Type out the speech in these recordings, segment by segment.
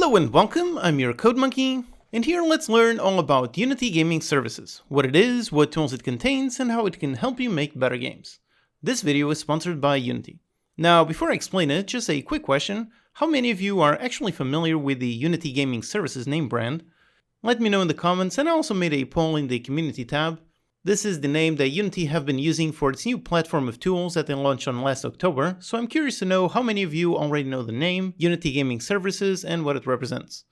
Hello and welcome, I'm your Code Monkey, and here let's learn all about Unity Gaming Services, what it is, what tools it contains, and how it can help you make better games. This video is sponsored by Unity. Now, before I explain it, just a quick question: how many of you are actually familiar with the Unity Gaming Services name brand? Let me know in the comments, and I also made a poll in the community tab. This is the name that Unity have been using for its new platform of tools that they launched on last October, so I'm curious to know how many of you already know the name, Unity Gaming Services, and what it represents.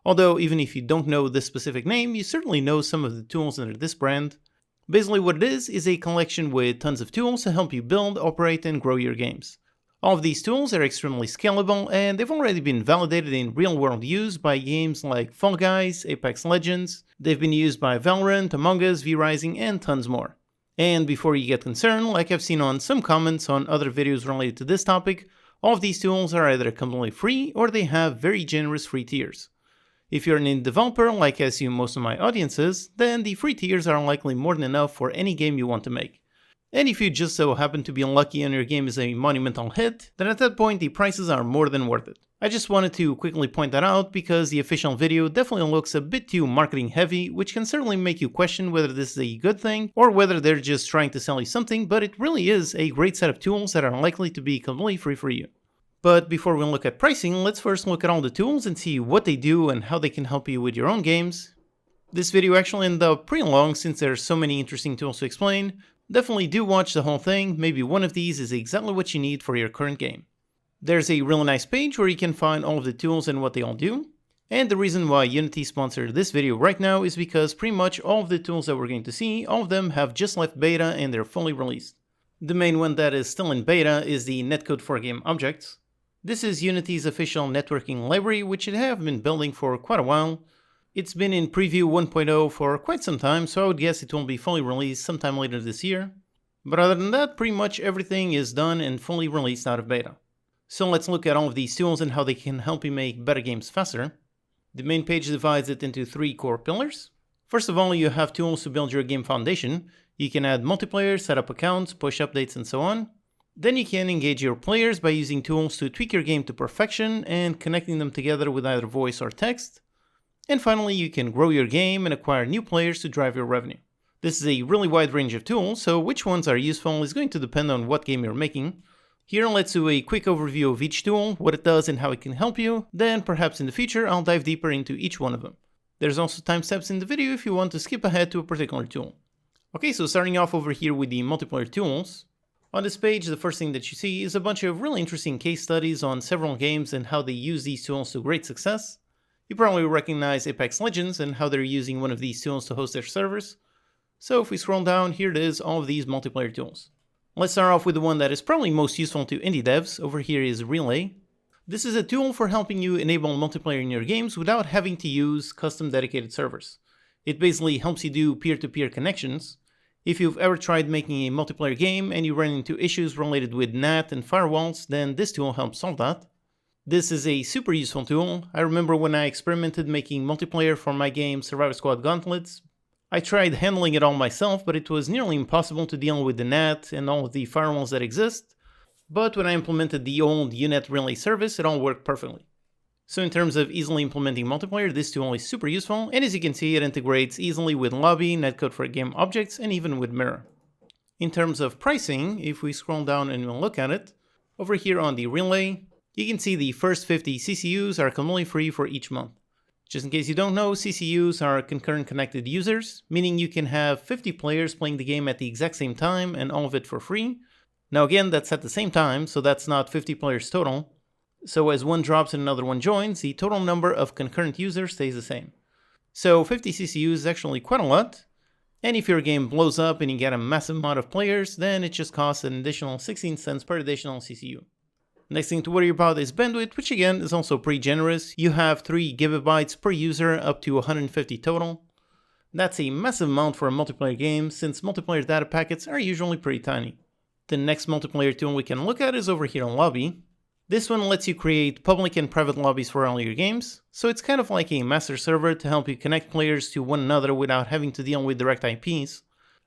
Although, even if you don't know this specific name, you certainly know some of the tools under this brand. Basically what it is a collection with tons of tools to help you build, operate, and grow your games. All of these tools are extremely scalable, and they've already been validated in real-world use by games like Fall Guys, Apex Legends. They've been used by Valorant, Among Us, V-Rising, and tons more. And before you get concerned, like I've seen on some comments on other videos related to this topic, all of these tools are either completely free or they have very generous free tiers. If you're an indie developer, like I assume most of my audience is, then the free tiers are likely more than enough for any game you want to make. And if you just so happen to be unlucky and your game is a monumental hit, then at that point the prices are more than worth it. I just wanted to quickly point that out because the official video definitely looks a bit too marketing heavy, which can certainly make you question whether this is a good thing or whether they're just trying to sell you something, but it really is a great set of tools that are likely to be completely free for you. But before we look at pricing, let's first look at all the tools and see what they do and how they can help you with your own games. This video actually ended up pretty long since there's so many interesting tools to explain. Definitely do watch the whole thing, maybe one of these is exactly what you need for your current game. There's a really nice page where you can find all of the tools and what they all do. And the reason why Unity sponsored this video right now is because pretty much all of the tools that we're going to see, all of them have just left beta and they're fully released. The main one that is still in beta is the Netcode for game objects. This is Unity's official networking library, which it have been building for quite a while. It's been in preview 1.0 for quite some time, so I would guess it will be fully released sometime later this year. But other than that, pretty much everything is done and fully released out of beta. So let's look at all of these tools and how they can help you make better games faster. The main page divides it into three core pillars. First of all, you have tools to build your game foundation. You can add multiplayer, set up accounts, push updates, and so on. Then you can engage your players by using tools to tweak your game to perfection and connecting them together with either voice or text. And finally, you can grow your game and acquire new players to drive your revenue. This is a really wide range of tools, so which ones are useful is going to depend on what game you're making. Here, let's do a quick overview of each tool, what it does and how it can help you, then perhaps in the future I'll dive deeper into each one of them. There's also timestamps in the video if you want to skip ahead to a particular tool. Okay, so starting off over here with the multiplayer tools. On this page, the first thing that you see is a bunch of really interesting case studies on several games and how they use these tools to great success. You probably recognize Apex Legends and how they're using one of these tools to host their servers. So if we scroll down, here it is, all of these multiplayer tools. Let's start off with the one that is probably most useful to indie devs. Over here is Relay. This is a tool for helping you enable multiplayer in your games without having to use custom dedicated servers. It basically helps you do peer-to-peer connections. If you've ever tried making a multiplayer game and you run into issues related with NAT and firewalls, then this tool helps solve that. This is a super useful tool. I remember when I experimented making multiplayer for my game Survivor Squad Gauntlets. I tried handling it all myself, but it was nearly impossible to deal with the NAT and all of the firewalls that exist. But when I implemented the old UNet Relay service, it all worked perfectly. So in terms of easily implementing multiplayer, this tool is super useful, and as you can see, it integrates easily with Lobby, Netcode for game objects, and even with Mirror. In terms of pricing, if we scroll down and we'll look at it, over here on the Relay, you can see the first 50 CCUs are completely free for each month. Just in case you don't know, CCUs are concurrent connected users, meaning you can have 50 players playing the game at the exact same time and all of it for free. Now again, that's at the same time, so that's not 50 players total. So as one drops and another one joins, the total number of concurrent users stays the same. So 50 CCUs is actually quite a lot. And if your game blows up and you get a massive amount of players, then it just costs an additional 16 cents per additional CCU. Next thing to worry about is bandwidth, which again is also pretty generous. You have 3 GB per user up to 150 total. That's a massive amount for a multiplayer game since multiplayer data packets are usually pretty tiny. The next multiplayer tool we can look at is over here on Lobby. This one lets you create public and private lobbies for all your games, so it's kind of like a master server to help you connect players to one another without having to deal with direct IPs.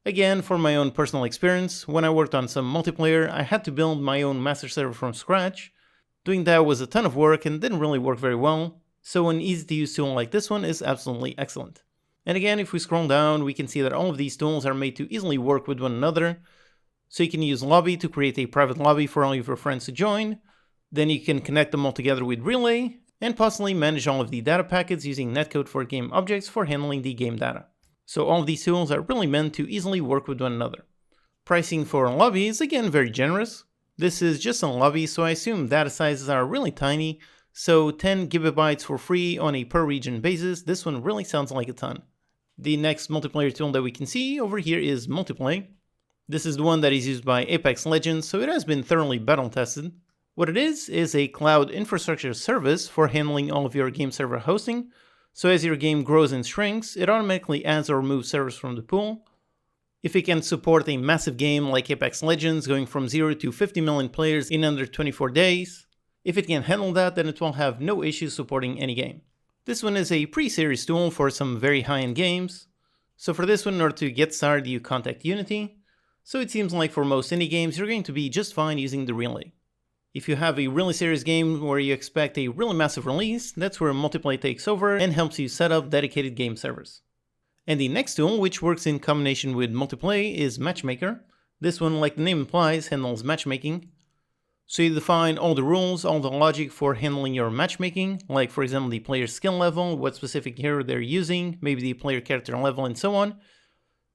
Again, for my own personal experience, when I worked on some multiplayer, I had to build my own master server from scratch. Doing that was a ton of work and didn't really work very well. So an easy to use tool like this one is absolutely excellent. And again, if we scroll down, we can see that all of these tools are made to easily work with one another. So you can use Lobby to create a private lobby for all of your friends to join. Then you can connect them all together with Relay, and possibly manage all of the data packets using Netcode for game objects for handling the game data. So all of these tools are really meant to easily work with one another. Pricing for a lobby is again very generous. This is just a lobby, so I assume data sizes are really tiny, so 10 gigabytes for free on a per region basis. This one really sounds like a ton. The next multiplayer tool that we can see over here is Multiplay. This is the one that is used by Apex Legends, so it has been thoroughly battle tested. What it is a cloud infrastructure service for handling all of your game server hosting. So as your game grows and shrinks, it automatically adds or removes servers from the pool. If it can support a massive game like Apex Legends going from 0 to 50 million players in under 24 days, if it can handle that, then it will have no issues supporting any game. This one is a pre-series tool for some very high-end games. So for this one, in order to get started, you contact Unity. So it seems like for most indie games, you're going to be just fine using the Relay. If you have a really serious game where you expect a really massive release, that's where Multiplay takes over and helps you set up dedicated game servers. And the next tool, which works in combination with Multiplay, is Matchmaker. This one, like the name implies, handles matchmaking. So you define all the rules, all the logic for handling your matchmaking, like for example the player's skill level, what specific hero they're using, maybe the player character level, and so on.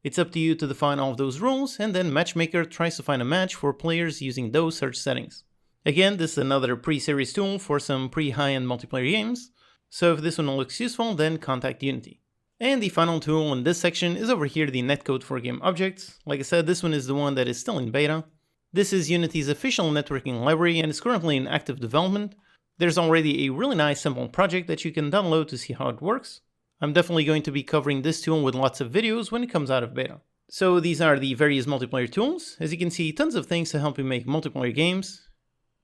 It's up to you to define all of those rules, and then Matchmaker tries to find a match for players using those search settings. Again, this is another pre-series tool for some pre-high-end multiplayer games, so if this one looks useful, then contact Unity. And the final tool in this section is over here, the Netcode for game objects. Like I said, this one is the one that is still in beta. This is Unity's official networking library and is currently in active development. There's already a really nice simple project that you can download to see how it works. I'm definitely going to be covering this tool with lots of videos when it comes out of beta. So these are the various multiplayer tools. As you can see, tons of things to help you make multiplayer games.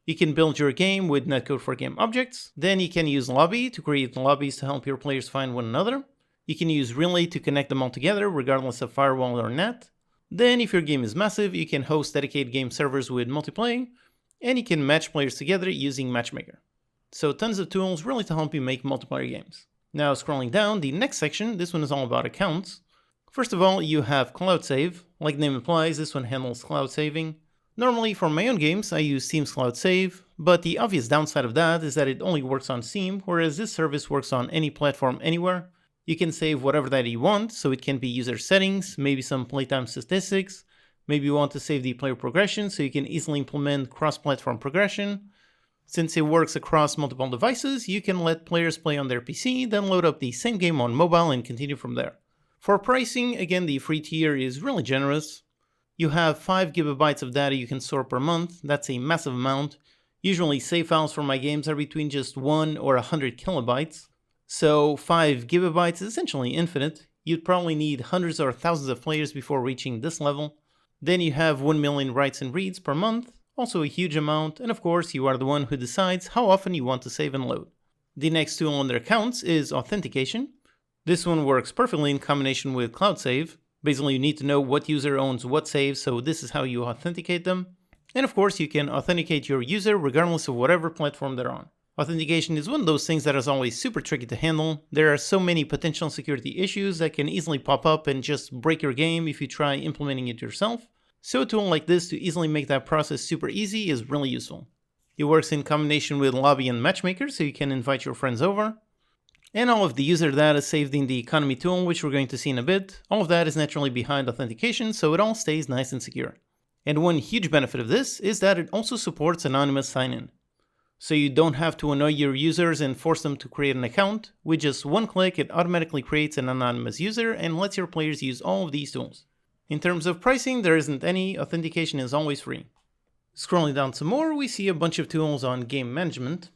You can build your game with Netcode for game objects. Then you can use Lobby to create lobbies to help your players find one another. You can use Relay to connect them all together regardless of firewall or net. Then if your game is massive, you can host dedicated game servers with Multiplay, and you can match players together using Matchmaker. So tons of tools really to help you make multiplayer games. Now scrolling down, the next section, this one is all about accounts. First of all, you have Cloud Save. Like the name implies, this one handles cloud saving. Normally for my own games, I use Steam's Cloud Save, but the obvious downside of that is that it only works on Steam, whereas this service works on any platform anywhere. You can save whatever that you want, so it can be user settings, maybe some playtime statistics, maybe you want to save the player progression so you can easily implement cross-platform progression. Since it works across multiple devices, you can let players play on their PC, then load up the same game on mobile and continue from there. For pricing, again, the free tier is really generous. You have 5 gigabytes of data you can store per month. That's a massive amount. Usually save files for my games are between just 1 or 100 kilobytes. So 5 gigabytes is essentially infinite. You'd probably need hundreds or thousands of players before reaching this level. Then you have 1 million writes and reads per month, also a huge amount, and of course you are the one who decides how often you want to save and load. The next tool on their accounts is Authentication. This one works perfectly in combination with Cloud Save. Basically, you need to know what user owns what save, so this is how you authenticate them. And of course, you can authenticate your user regardless of whatever platform they're on. Authentication is one of those things that is always super tricky to handle. There are so many potential security issues that can easily pop up and just break your game if you try implementing it yourself. So a tool like this to easily make that process super easy is really useful. It works in combination with Lobby and Matchmaker, so you can invite your friends over. And all of the user data saved in the economy tool, which we're going to see in a bit, all of that is naturally behind authentication, so it all stays nice and secure. And one huge benefit of this is that it also supports anonymous sign-in. So you don't have to annoy your users and force them to create an account. With just one click, it automatically creates an anonymous user and lets your players use all of these tools. In terms of pricing, there isn't any. Authentication is always free. Scrolling down some more, we see a bunch of tools on game management.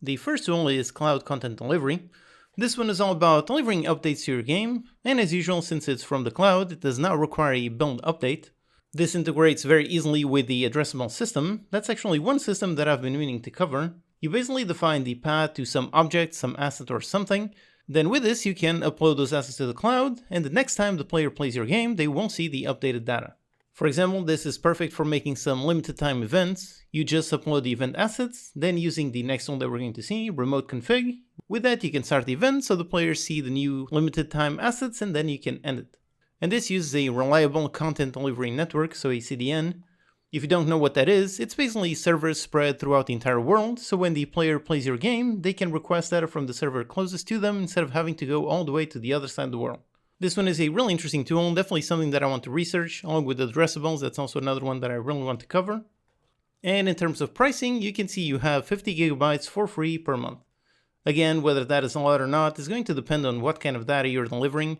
The first tool is Cloud Content Delivery. This one is all about delivering updates to your game, and as usual, since it's from the cloud, it does not require a build update. This integrates very easily with the addressable system. That's actually one system that I've been meaning to cover. You basically define the path to some object, some asset or something. Then with this, you can upload those assets to the cloud, and the next time the player plays your game, they won't see the updated data. For example, this is perfect for making some limited time events. You just upload the event assets, then using the next one that we're going to see, remote config, With that, you can start the event so the players see the new limited time assets and then you can end it. And this uses a reliable content delivery network, so a CDN. If you don't know what that is, it's basically servers spread throughout the entire world, so when the player plays your game, they can request data from the server closest to them instead of having to go all the way to the other side of the world. This one is a really interesting tool, definitely something that I want to research, along with addressables. That's also another one that I really want to cover. And in terms of pricing, you can see you have 50 gigabytes for free per month. Again, whether that is a lot or not is going to depend on what kind of data you're delivering.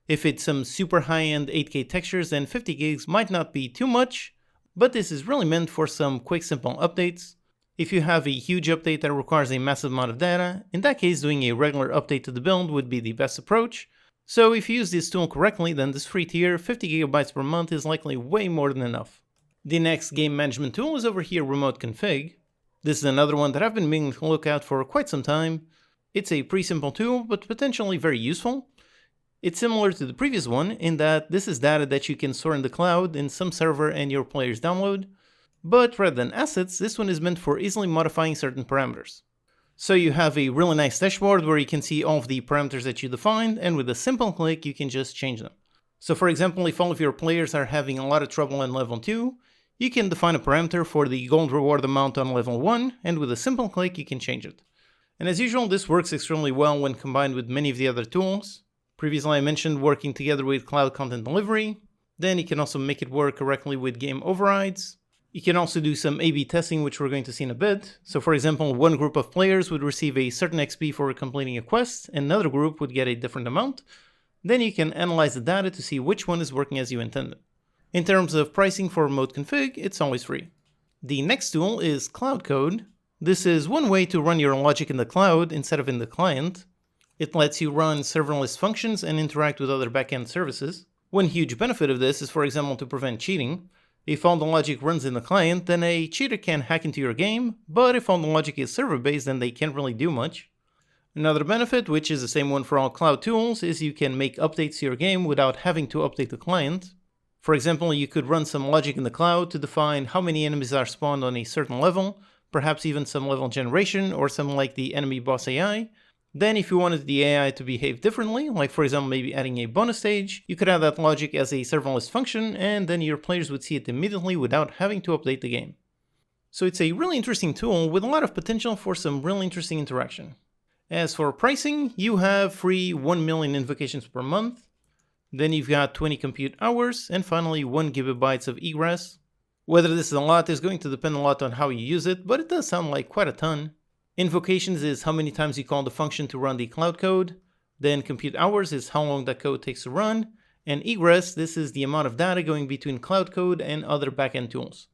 If it's some super high-end 8K textures, then 50 gigs might not be too much, but this is really meant for some quick, simple updates. If you have a huge update that requires a massive amount of data, in that case doing a regular update to the build would be the best approach. So if you use this tool correctly, then this free tier, 50 gigabytes per month, is likely way more than enough. The next game management tool is over here, Remote Config. This is another one that I've been meaning to look at for quite some time. It's a pretty simple tool, but potentially very useful. It's similar to the previous one in that this is data that you can store in the cloud in some server and your players download. But rather than assets, this one is meant for easily modifying certain parameters. So you have a really nice dashboard where you can see all of the parameters that you defined, and with a simple click you can just change them. So for example, if all of your players are having a lot of trouble in level 2, you can define a parameter for the gold reward amount on level 1, and with a simple click you can change it. And as usual, this works extremely well when combined with many of the other tools. Previously I mentioned working together with Cloud Content Delivery. Then you can also make it work correctly with game overrides. You can also do some A/B testing, which we're going to see in a bit. So for example, one group of players would receive a certain XP for completing a quest, and another group would get a different amount. Then you can analyze the data to see which one is working as you intended. In terms of pricing for Remote Config, it's always free. The next tool is Cloud Code. This is one way to run your logic in the cloud instead of in the client. It lets you run serverless functions and interact with other backend services. One huge benefit of this is, for example, to prevent cheating. If all the logic runs in the client, then a cheater can hack into your game, but if all the logic is server-based, then they can't really do much. Another benefit, which is the same one for all cloud tools, is you can make updates to your game without having to update the client. For example, you could run some logic in the cloud to define how many enemies are spawned on a certain level, perhaps even some level generation or something like the enemy boss AI. Then if you wanted the AI to behave differently, like for example maybe adding a bonus stage, you could add that logic as a serverless function and then your players would see it immediately without having to update the game. So it's a really interesting tool with a lot of potential for some really interesting interaction. As for pricing, you have free 1 million invocations per month, then you've got 20 compute hours, and finally 1 gigabytes of egress. Whether this is a lot is going to depend a lot on how you use it, but it does sound like quite a ton. Invocations is how many times you call the function to run the cloud code, then compute hours is how long that code takes to run, and egress, this is the amount of data going between cloud code and other backend tools.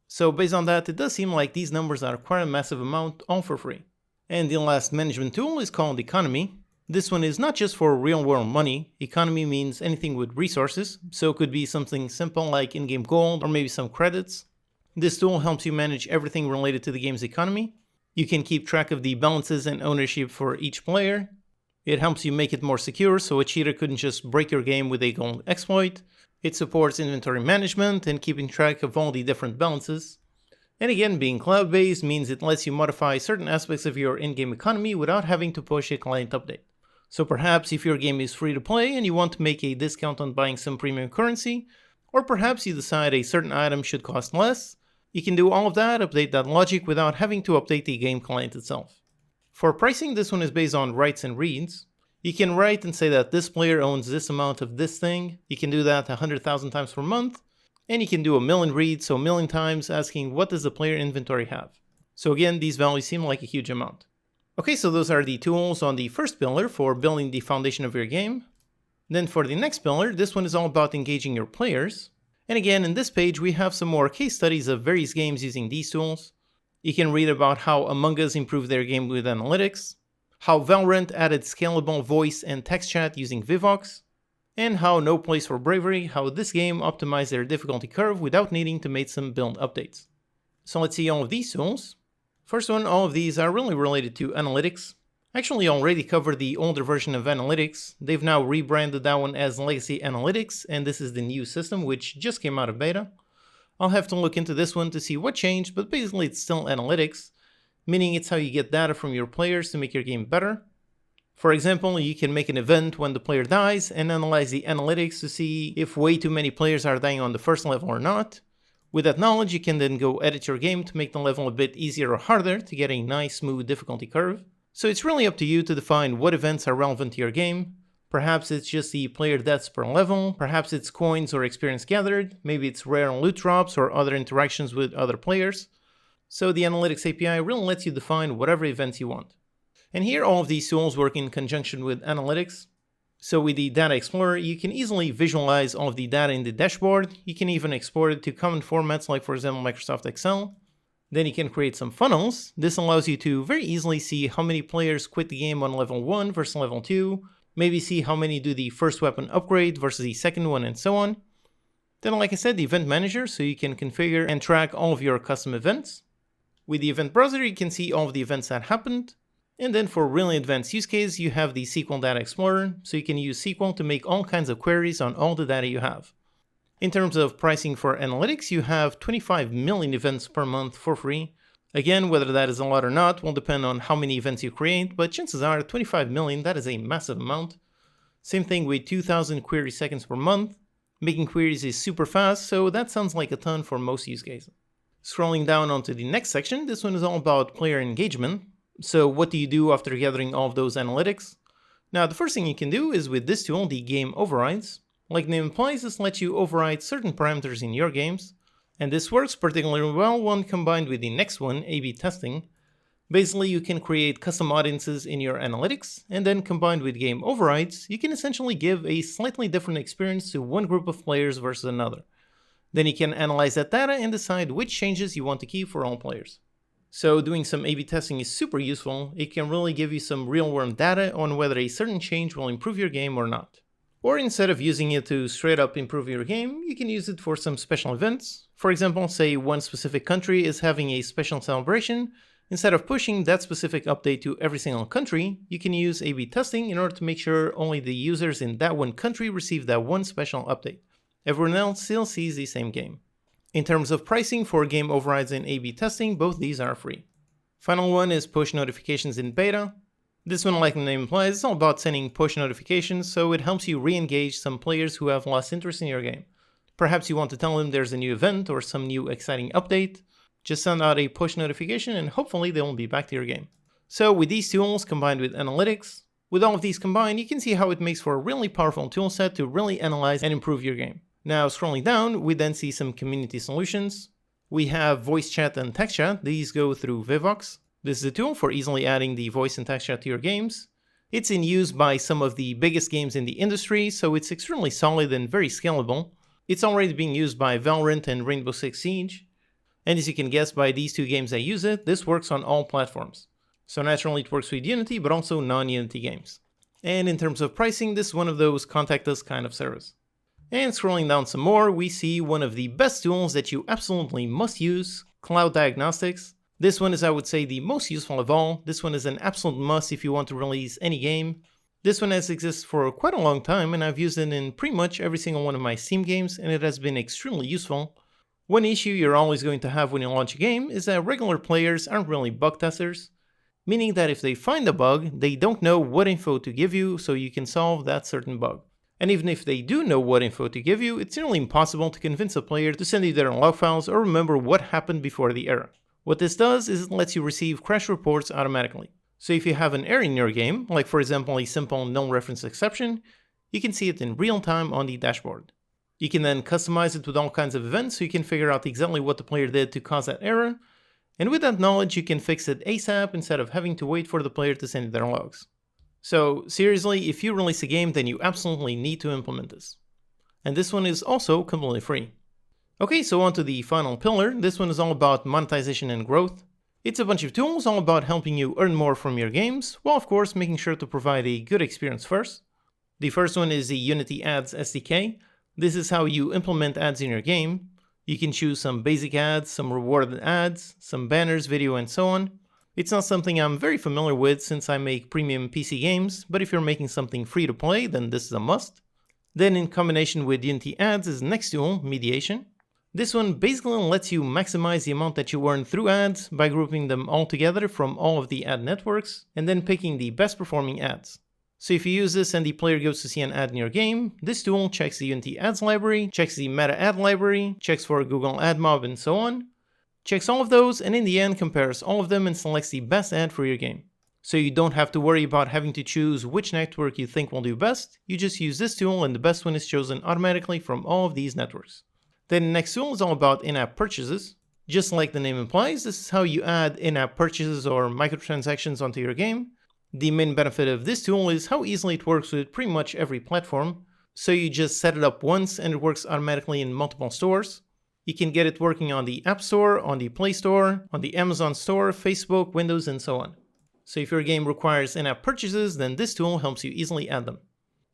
So based on that, it does seem like these numbers are quite a massive amount, all for free. And the last management tool is called Economy. This one is not just for real world money. Economy means anything with resources, so it could be something simple like in-game gold or maybe some credits. This tool helps you manage everything related to the game's economy. You can keep track of the balances and ownership for each player. It helps you make it more secure so a cheater couldn't just break your game with a gold exploit. It supports inventory management and keeping track of all the different balances. And again, being cloud-based means it lets you modify certain aspects of your in-game economy without having to push a client update. So perhaps if your game is free to play and you want to make a discount on buying some premium currency, or perhaps you decide a certain item should cost less, you can do all of that, update that logic without having to update the game client itself. For pricing, this one is based on writes and reads. You can write and say that this player owns this amount of this thing. You can do that 100,000 times per month. And you can do 1,000,000 reads, so 1,000,000 times asking what does the player inventory have. So again, these values seem like a huge amount. Okay, so those are the tools on the first pillar for building the foundation of your game. Then for the next pillar, this one is all about engaging your players. And again, in this page, we have some more case studies of various games using these tools. You can read about how Among Us improved their game with analytics, how Valorant added scalable voice and text chat using Vivox, and how No Place for Bravery, how this game optimized their difficulty curve without needing to make some build updates. So let's see all of these tools. First one, all of these are really related to analytics. I actually already covered the older version of analytics. They've now rebranded that one as Legacy Analytics, and this is the new system which just came out of beta. I'll have to look into this one to see what changed, but basically it's still analytics. meaning it's how you get data from your players to make your game better. For example, you can make an event when the player dies and analyze the analytics to see if way too many players are dying on the first level or not. With that knowledge, you can then go edit your game to make the level a bit easier or harder to get a nice smooth difficulty curve. So it's really up to you to define what events are relevant to your game. Perhaps it's just the player deaths per level, perhaps it's coins or experience gathered, maybe it's rare loot drops or other interactions with other players. So the Analytics API really lets you define whatever events you want. And here all of these tools work in conjunction with Analytics. So with the Data Explorer, you can easily visualize all of the data in the dashboard. You can even export it to common formats like, for example, Microsoft Excel. Then you can create some funnels. This allows you to very easily see how many players quit the game on level 1 versus level 2, maybe see how many do the first weapon upgrade versus the second one, and so on. Then, like I said, the Event Manager, so you can configure and track all of your custom events. With the Event Browser, you can see all of the events that happened. And then for really advanced use case, you have the SQL Data Explorer, so you can use SQL to make all kinds of queries on all the data you have. In terms of pricing for analytics, you have 25 million events per month for free. Again, whether that is a lot or not will depend on how many events you create, but chances are 25 million, that is a massive amount. Same thing with 2000 query seconds per month. Making queries is super fast, so that sounds like a ton for most use cases. Scrolling down onto the next section, this one is all about player engagement. So what do you do after gathering all of those analytics? Now, the first thing you can do is with this tool, the Game Overrides. Like the name implies, this lets you override certain parameters in your games. And this works particularly well when combined with the next one, A/B testing. Basically, you can create custom audiences in your analytics, and then combined with Game Overrides, you can essentially give a slightly different experience to one group of players versus another. Then you can analyze that data and decide which changes you want to keep for all players. So doing some A/B testing is super useful. It can really give you some real-world data on whether a certain change will improve your game or not. Or instead of using it to straight up improve your game, you can use it for some special events. For example, say one specific country is having a special celebration. Instead of pushing that specific update to every single country, you can use A/B testing in order to make sure only the users in that one country receive that one special update. Everyone else still sees the same game. In terms of pricing for game overrides and A/B testing, both these are free. Final one is push notifications in beta. This one, like the name implies, is all about sending push notifications, so it helps you re-engage some players who have lost interest in your game. Perhaps you want to tell them there's a new event or some new exciting update. Just send out a push notification and hopefully they will be back to your game. So with these tools combined with analytics, with all of these combined, you can see how it makes for a really powerful toolset to really analyze and improve your game. Now, scrolling down, we then see some community solutions. We have voice chat and text chat. These go through Vivox. This is a tool for easily adding the voice and text chat to your games. It's in use by some of the biggest games in the industry, so it's extremely solid and very scalable. It's already being used by Valorant and Rainbow Six Siege. And as you can guess by these two games that use it, this works on all platforms. So naturally it works with Unity, but also non-Unity games. And in terms of pricing, this is one of those contact us kind of service. And scrolling down some more, we see one of the best tools that you absolutely must use, Cloud Diagnostics. This one is, I would say, the most useful of all. This one is an absolute must if you want to release any game. This one has existed for quite a long time, and I've used it in pretty much every single one of my Steam games, and it has been extremely useful. One issue you're always going to have when you launch a game is that regular players aren't really bug testers, meaning that if they find a bug, they don't know what info to give you so you can solve that certain bug. And even if they do know what info to give you, it's nearly impossible to convince a player to send you their log files or remember what happened before the error. What this does is it lets you receive crash reports automatically. So if you have an error in your game, like for example a simple null reference exception, you can see it in real time on the dashboard. You can then customize it with all kinds of events so you can figure out exactly what the player did to cause that error, and with that knowledge you can fix it ASAP instead of having to wait for the player to send you their logs. So seriously, if you release a game, then you absolutely need to implement this. And this one is also completely free. Okay, so on to the final pillar. This one is all about monetization and growth. It's a bunch of tools all about helping you earn more from your games, while of course making sure to provide a good experience first. The first one is the Unity Ads SDK. This is how you implement ads in your game. You can choose some basic ads, some rewarded ads, some banners, video, and so on. It's not something I'm very familiar with since I make premium PC games, but if you're making something free to play, then this is a must. Then in combination with Unity Ads is the next tool, Mediation. This one basically lets you maximize the amount that you earn through ads by grouping them all together from all of the ad networks and then picking the best performing ads. So if you use this and the player goes to see an ad in your game, this tool checks the Unity Ads library, checks the Meta Ad library, checks for Google AdMob and so on, checks all of those, and in the end compares all of them and selects the best ad for your game. So you don't have to worry about having to choose which network you think will do best, you just use this tool and the best one is chosen automatically from all of these networks. Then the next tool is all about in-app purchases. Just like the name implies, this is how you add in-app purchases or microtransactions onto your game. The main benefit of this tool is how easily it works with pretty much every platform. So you just set it up once and it works automatically in multiple stores. You can get it working on the App Store, on the Play Store, on the Amazon Store, Facebook, Windows, and so on. So if your game requires in-app purchases, then this tool helps you easily add them.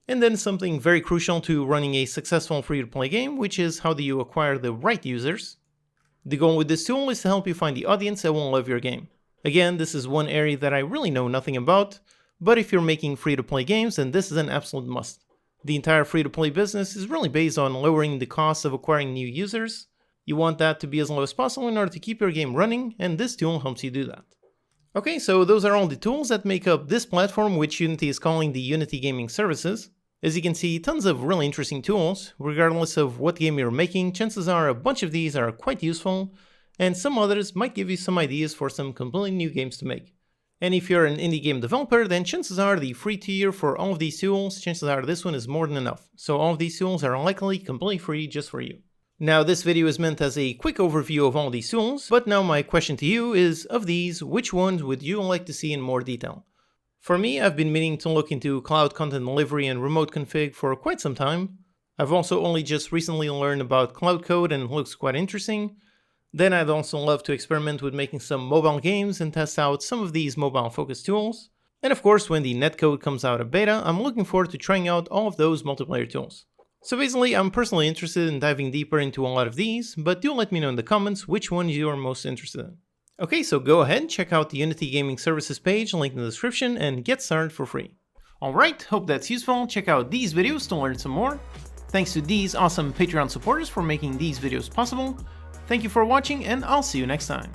And then something very crucial to running a successful free-to-play game, which is how do you acquire the right users. The goal with this tool is to help you find the audience that will love your game. Again, this is one area that I really know nothing about, but if you're making free-to-play games, then this is an absolute must. The entire free-to-play business is really based on lowering the cost of acquiring new users. You want that to be as low as possible in order to keep your game running, and this tool helps you do that. Okay, so those are all the tools that make up this platform, which Unity is calling the Unity Gaming Services. As you can see, tons of really interesting tools. Regardless of what game you're making, chances are a bunch of these are quite useful, and some others might give you some ideas for some completely new games to make. And if you're an indie game developer, then chances are the free tier for all of these tools, chances are this one is more than enough. So all of these tools are likely completely free just for you. Now this video is meant as a quick overview of all these tools, but now my question to you is, of these, which ones would you like to see in more detail? For me, I've been meaning to look into cloud content delivery and remote config for quite some time. I've also only just recently learned about cloud code and it looks quite interesting. Then I'd also love to experiment with making some mobile games and test out some of these mobile-focused tools. And of course, when the Netcode comes out of beta, I'm looking forward to trying out all of those multiplayer tools. So basically, I'm personally interested in diving deeper into a lot of these, but do let me know in the comments which ones you are most interested in. Okay, so go ahead, check out the Unity Gaming Services page, link in the description, and get started for free. Alright, hope that's useful. Check out these videos to learn some more. Thanks to these awesome Patreon supporters for making these videos possible. Thank you for watching, and I'll see you next time.